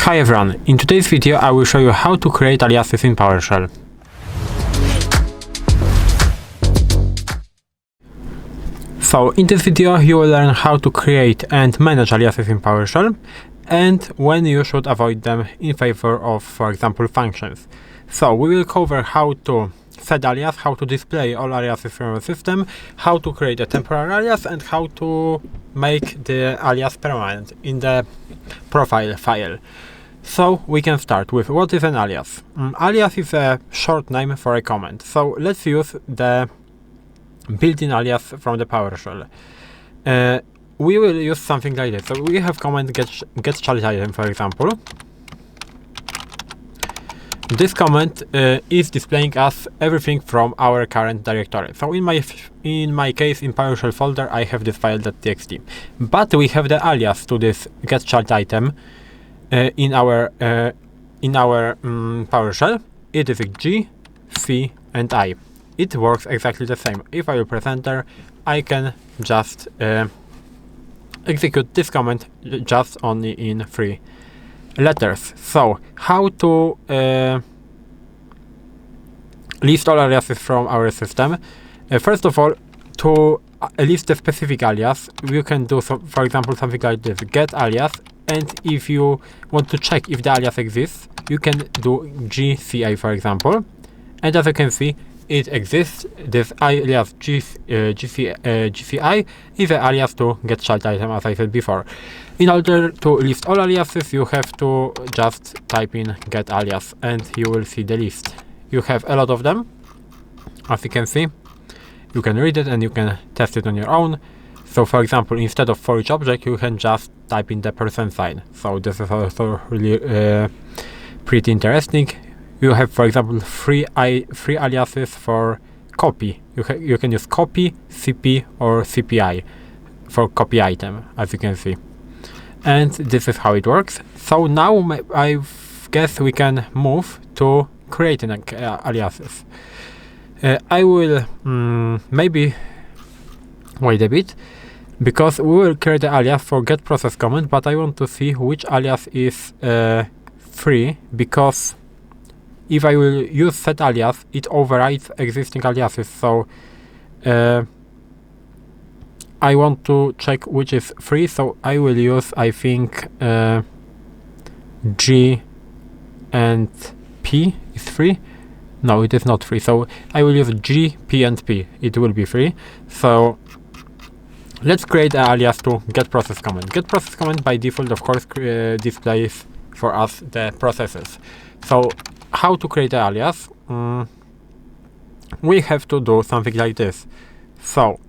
Hi everyone, in today's video I will show you how to create aliases in PowerShell. So in this video you will learn how to create and manage aliases in PowerShell and when you should avoid them in favor of, for example, functions. So we will cover how to set alias, how to display all aliases from a system, how to create a temporary alias, and how to make the alias permanent in the profile file. So we can start with what is an alias. Alias is a short name for a command. So let's use the built-in alias from the PowerShell. We will use something like this. So we have command get child item, for example. This command is displaying us everything from our current directory. So in my case, in PowerShell folder, I have this file.txt. But we have the alias to this get child item in our PowerShell. It is G, C, and I. It works exactly the same. If I will press enter, I can just execute this command just only in 3 letters. So how to list all aliases from our system? First of all, to list a specific alias, you can do, for example, something like this: Get-Alias, and if you want to check if the alias exists, you can do GCI, for example, and as you can see, it exists. This alias GCI is an alias to get child item, as I said before. In order to list all aliases, you have to just type in Get-Alias and you will see the list. You have a lot of them, as you can see. You can read it and you can test it on your own. So for example, instead of for each object, you can just type in the % sign. So this is also really pretty interesting. You have, for example, three aliases for copy. You can use copy, CP, or CPI for copy item, as you can see. And this is how it works. So now I guess we can move to creating aliases. I will maybe wait a bit, because we will create the alias for get process command, but I want to see which alias is free, because if I will use set alias, it overrides existing aliases. So I want to check which is free, so I will use, I think, G and P is free. No, it is not free. So I will use G, P, and P. It will be free. So let's create an alias to get process command. Get process command by default, of course, displays for us the processes. So how to create an alias? We have to do something like this. So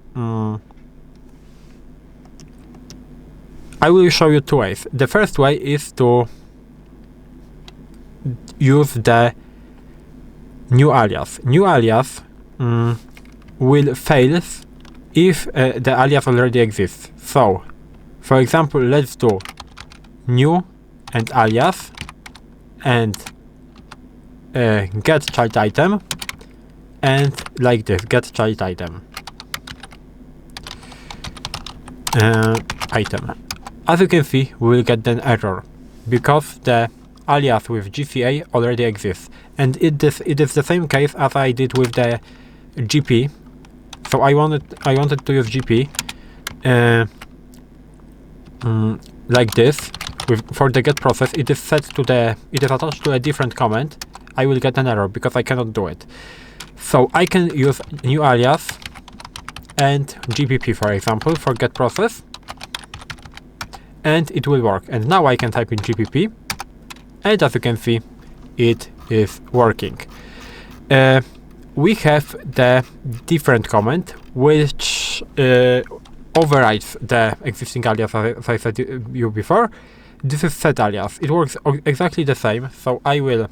I will show you two ways. The first way is to use the New-Alias. New-Alias will fail if the alias already exists. So, for example, let's do new and alias and get child item, and like this, get child item item. As you can see, we will get an error because the alias with GCA already exists, and it is the same case as I did with the GP. So I wanted to use GP like this. For the get process, it is attached to a different command. I will get an error because I cannot do it. So I can use new alias and GPP, for example, for get process, and it will work. And now I can type in GPP, and as you can see, it is working. We have the different command which overrides the existing alias, as I said you before. This is set alias. It works exactly the same. So I will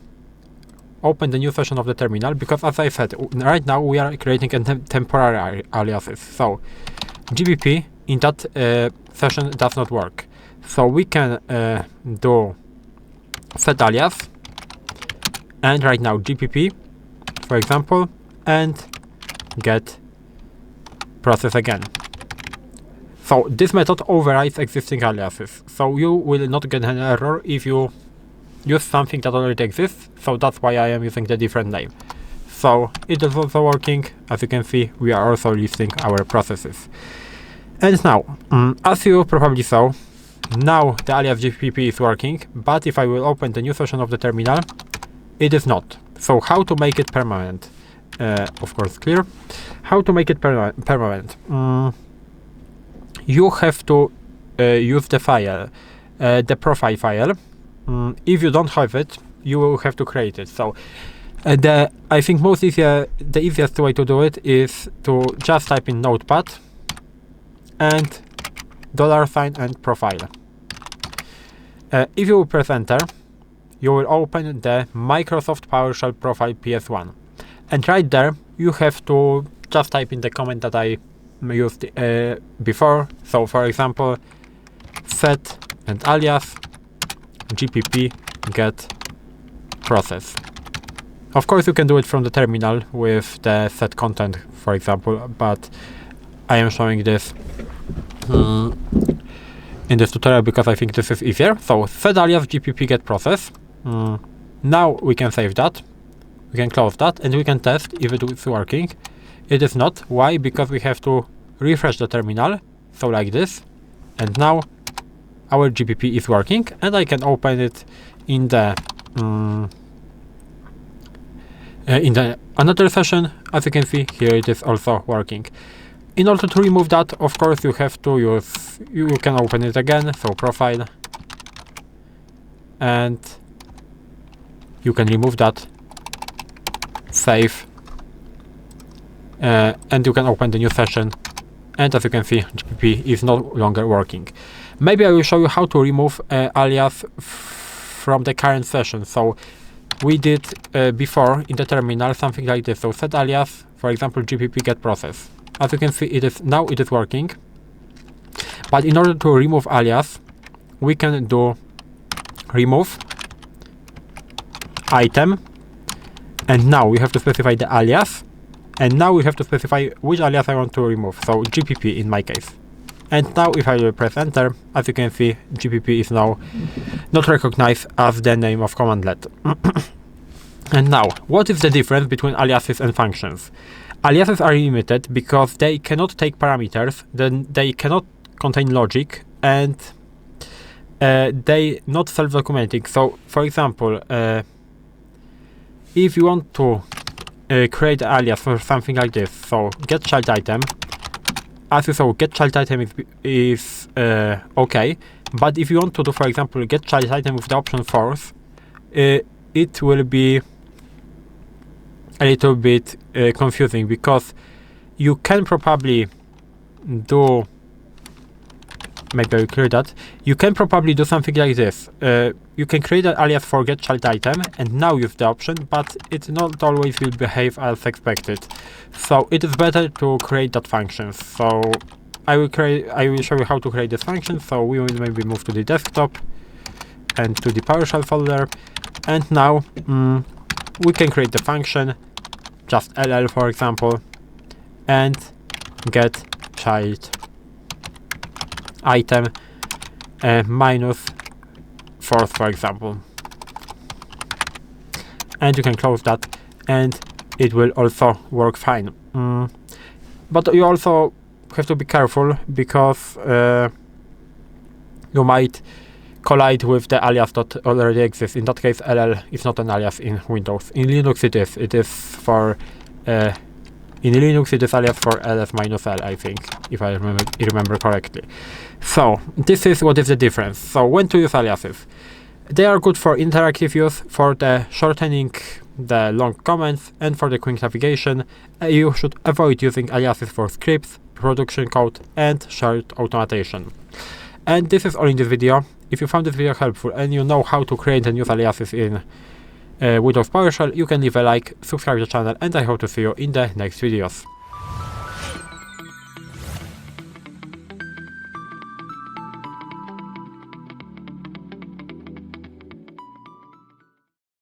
open the new session of the terminal, because as I said, right now we are creating a temporary aliases. So GBP in that session does not work. So we can do set alias and right now GPP, for example, and get process again. So this method overrides existing aliases. So you will not get an error if you use something that already exists, so that's why I am using the different name. So it is also working. As you can see, we are also listing our processes. And now, as you probably saw, now the alias GPP is working, but if I will open the new session of the terminal, it is not. So how to make it permanent? Of course, clear. How to make it permanent? You have to use the file, the profile file. If you don't have it, you will have to create it. So I think the easiest way to do it is to just type in Notepad and $sign and profile. If you will press enter, you will open the Microsoft PowerShell profile PS1. And right there, you have to just type in the comment that I used before. So for example, set and alias gpp get process. Of course, you can do it from the terminal with the set content, for example, but I am showing this in this tutorial because I think this is easier. So set alias gpp get process. Now we can save that, we can close that, and we can test if it is working. It is not. Why? Because we have to refresh the terminal, so like this, and now our GPP is working, and I can open it in the another session. As you can see, here it is also working. In order to remove that, of course, you have to use, you can open it again, so profile, and you can remove that, save, and you can open the new session, and as you can see, GPP is no longer working. Maybe I will show you how to remove alias from the current session. So we did before in the terminal something like this. So set alias, for example, GPP get process. As you can see, it is working. But in order to remove alias, we can do remove item, and now we have to specify the alias, and now we have to specify which alias I want to remove. So GPP in my case. And now if I will press enter, as you can see, GPP is now not recognized as the name of commandlet. And now, what is the difference between aliases and functions? Aliases are limited because they cannot take parameters, then they cannot contain logic, and they not self-documenting. So, for example, if you want to create an alias for something like this, so get child item, as you saw, get child item is okay, but if you want to do, for example, get child item with the option force, it will be a little bit confusing, because you can probably do, maybe I will clear that, you can probably do something like this. You can create an alias for get child item and now use the option, but it not always will behave as expected. So it is better to create that function. So I will show you how to create this function. So we will maybe move to the desktop and to the PowerShell folder, and now we can create the function, just ll for example, and get child item minus force, for example, and you can close that, and it will also work fine. But you also have to be careful, because you might collide with the alias that already exists. In that case, ll is not an alias in Windows. In Linux it is. It is for in Linux it is alias for ls-l, I think, if I remember correctly. So this is what is the difference. So when to use aliases? They are good for interactive use, for the shortening the long comments, and for the quick navigation. You should avoid using aliases for scripts, production code, and shared automation. And this is all in this video. If you found this video helpful and you know how to create and use aliases in Windows PowerShell, you can leave a like, subscribe to the channel, and I hope to see you in the next videos.